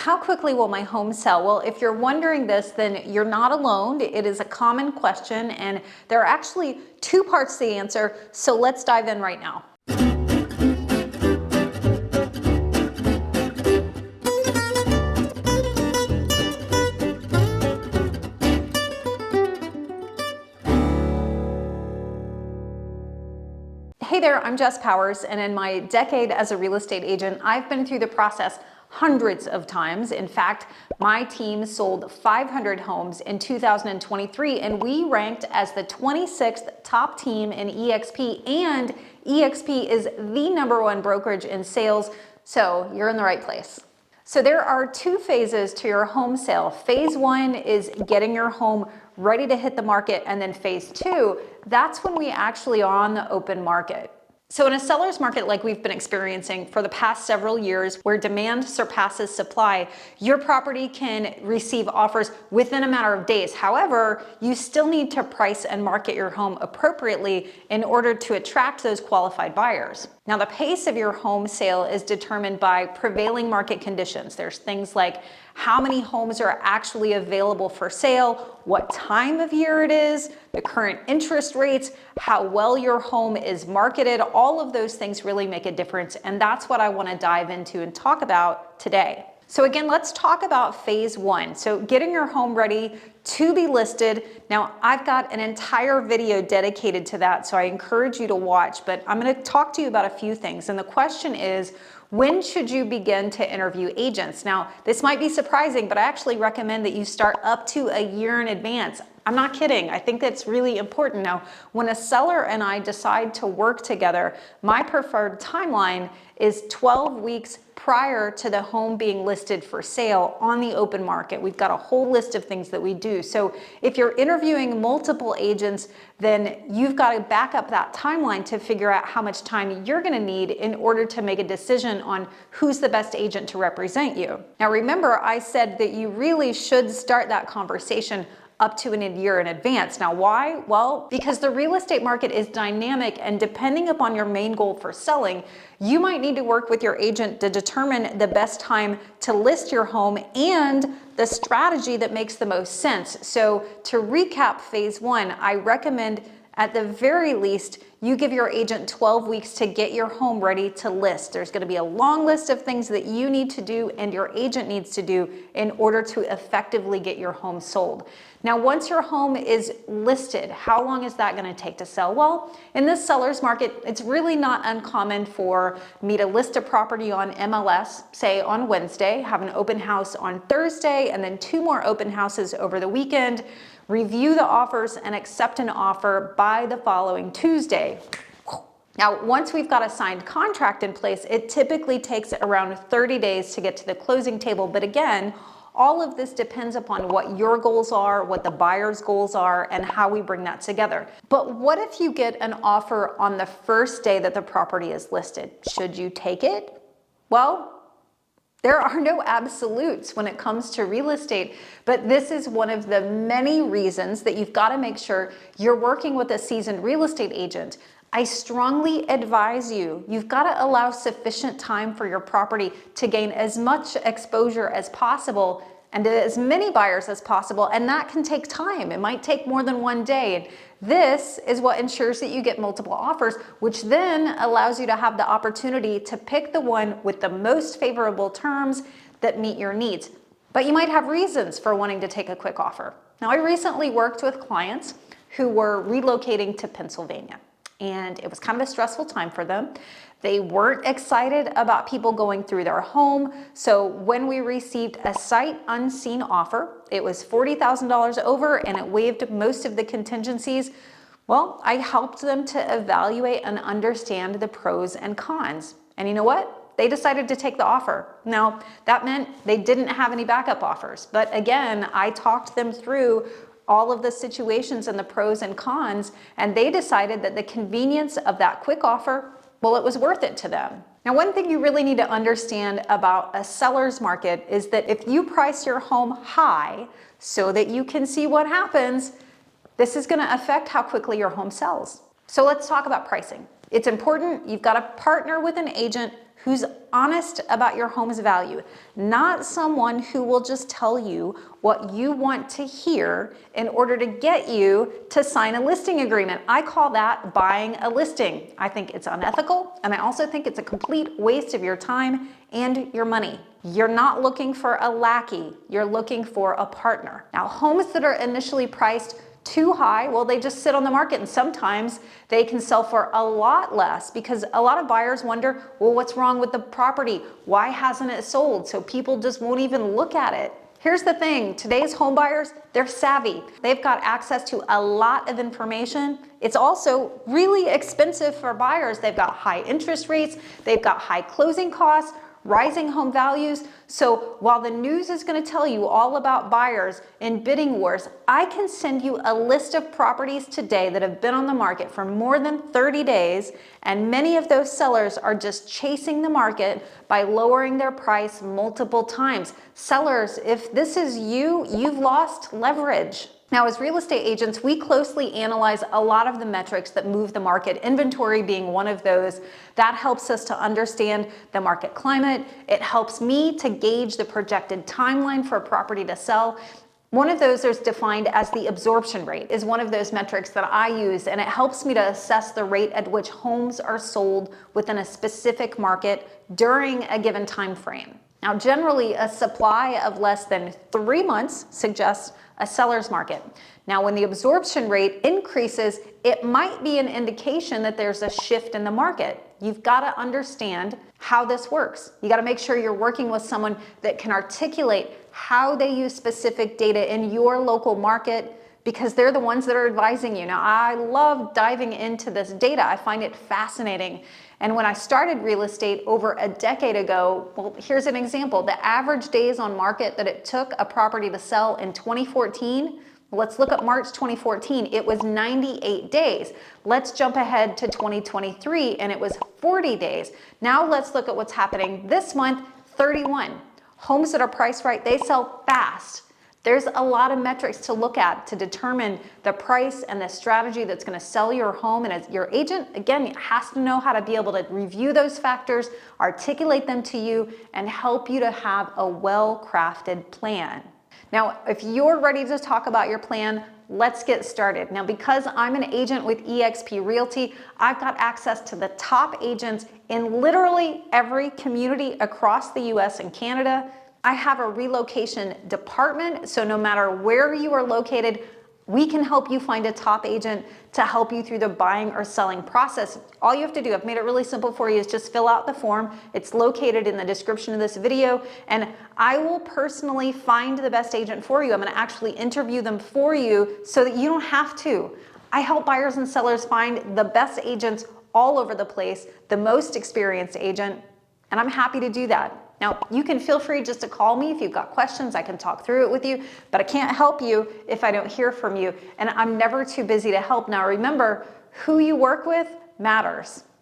how quickly will my home sell? Well, if you're wondering this, then you're not alone. It is a common question, and there are actually two parts to the answer, so let's dive in right now. Hey there, I'm Jess Powers, and in my decade as a real estate agent, I've been through the process hundreds of times. In fact, my team sold 500 homes in 2023, and we ranked as the 26th top team in EXP, and EXP is the #1 brokerage in sales, so you're in the right place. So there are two phases to your home sale. Phase 1 is getting your home ready to hit the market, and then phase 2, that's when we actually are on the open market. So in a seller's market like we've been experiencing for the past several years, where demand surpasses supply, your property can receive offers within a matter of days. However, you still need to price and market your home appropriately in order to attract those qualified buyers. Now, the pace of your home sale is determined by prevailing market conditions. There's things like how many homes are actually available for sale, what time of year it is, the current interest rates, how well your home is marketed. All of those things really make a difference, and that's what I want to dive into and talk about today. So again, let's talk about phase 1. So getting your home ready to be listed. Now, I've got an entire video dedicated to that, so I encourage you to watch, but I'm going to talk to you about a few things. And the question is, when should you begin to interview agents? Now, this might be surprising, but I actually recommend that you start up to a year in advance. I'm not kidding. I think that's really important. Now, when a seller and I decide to work together, my preferred timeline is 12 weeks prior to the home being listed for sale on the open market. We've got a whole list of things that we do. So if you're interviewing multiple agents, then you've got to back up that timeline to figure out how much time you're going to need in order to make a decision on who's the best agent to represent you. Now, remember, I said that you really should start that conversation up to a year in advance. Now, why? Well, because the real estate market is dynamic, and depending upon your main goal for selling, you might need to work with your agent to determine the best time to list your home and the strategy that makes the most sense. So to recap phase 1, I recommend at the very least, you give your agent 12 weeks to get your home ready to list. There's going to be a long list of things that you need to do and your agent needs to do in order to effectively get your home sold. Now, once your home is listed, how long is that going to take to sell? Well, in this seller's market, it's really not uncommon for me to list a property on MLS, say on Wednesday, have an open house on Thursday, and then 2 more open houses over the weekend, review the offers and accept an offer by the following Tuesday. Now, once we've got a signed contract in place, it typically takes around 30 days to get to the closing table. But again, all of this depends upon what your goals are, what the buyer's goals are, and how we bring that together. But what if you get an offer on the first day that the property is listed? Should you take it? Well, there are no absolutes when it comes to real estate, but this is one of the many reasons that you've got to make sure you're working with a seasoned real estate agent. I strongly advise you've got to allow sufficient time for your property to gain as much exposure as possible and to as many buyers as possible, and that can take time. It might take more than one day. And this is what ensures that you get multiple offers, which then allows you to have the opportunity to pick the one with the most favorable terms that meet your needs. But you might have reasons for wanting to take a quick offer. Now, I recently worked with clients who were relocating to Pennsylvania, and it was kind of a stressful time for them. They weren't excited about people going through their home. So when we received a sight unseen offer, it was $40,000 over and it waived most of the contingencies. Well, I helped them to evaluate and understand the pros and cons. And you know what? They decided to take the offer. Now, that meant they didn't have any backup offers. But again, I talked them through all of the situations and the pros and cons, and they decided that the convenience of that quick offer, well, it was worth it to them. Now, one thing you really need to understand about a seller's market is that if you price your home high so that you can see what happens, this is going to affect how quickly your home sells. So let's talk about pricing. It's important. You've got to partner with an agent who's honest about your home's value, not someone who will just tell you what you want to hear in order to get you to sign a listing agreement. I call that buying a listing. I think it's unethical, and I also think it's a complete waste of your time and your money. You're not looking for a lackey, you're looking for a partner. Now, homes that are initially priced too high, well, they just sit on the market, and sometimes they can sell for a lot less because a lot of buyers wonder, well, what's wrong with the property? Why hasn't it sold? So people just won't even look at it. Here's the thing, today's home buyers, they're savvy. They've got access to a lot of information. It's also really expensive for buyers. They've got high interest rates, they've got high closing costs, rising home values. So while the news is going to tell you all about buyers and bidding wars, I can send you a list of properties today that have been on the market for more than 30 days, and many of those sellers are just chasing the market by lowering their price multiple times. Sellers, if this is you, you've lost leverage. Now, as real estate agents, we closely analyze a lot of the metrics that move the market, inventory being one of those. That helps us to understand the market climate. It helps me to gauge the projected timeline for a property to sell. One of those is defined as the absorption rate, is one of those metrics that I use, and it helps me to assess the rate at which homes are sold within a specific market during a given time frame. Now, generally, a supply of less than 3 months suggests a seller's market. Now, when the absorption rate increases, it might be an indication that there's a shift in the market. You've got to understand how this works. You got to make sure you're working with someone that can articulate how they use specific data in your local market, because they're the ones that are advising you. Now, I love diving into this data. I find it fascinating. And when I started real estate over a decade ago, well, here's an example. The average days on market that it took a property to sell in 2014, let's look at March 2014, it was 98 days. Let's jump ahead to 2023, and it was 40 days. Now let's look at what's happening this month, 31. Homes that are priced right, they sell fast. There's a lot of metrics to look at to determine the price and the strategy that's going to sell your home. And as your agent, again, has to know how to be able to review those factors, articulate them to you, and help you to have a well-crafted plan. Now, if you're ready to talk about your plan, let's get started. Now, because I'm an agent with eXp Realty, I've got access to the top agents in literally every community across the US and Canada. I have a relocation department, so no matter where you are located, we can help you find a top agent to help you through the buying or selling process. All you have to do, I've made it really simple for you, is just fill out the form. It's located in the description of this video, and I will personally find the best agent for you. I'm going to actually interview them for you so that you don't have to. I help buyers and sellers find the best agents all over the place, the most experienced agent, and I'm happy to do that. Now, you can feel free just to call me if you've got questions. I can talk through it with you, but I can't help you if I don't hear from you, and I'm never too busy to help. Now, remember, who you work with matters.